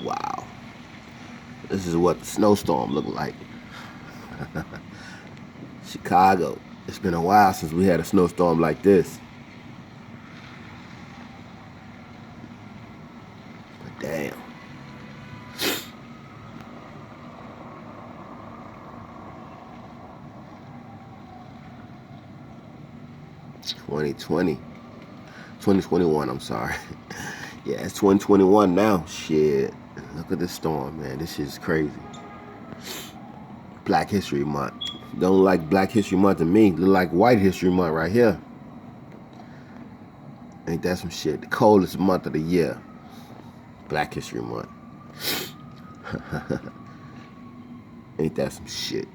Wow. This is what the snowstorm looked like. Chicago. It's been a while since we had a snowstorm like this. But damn. (2020) 2021, I'm sorry. Yeah, it's 2021 now. Shit. Look at this storm, man. This shit is crazy. Black History Month. Don't like Black History Month to me. Look like White History Month right here. Ain't that some shit? The coldest month of the year. Black History Month. Ain't that some shit?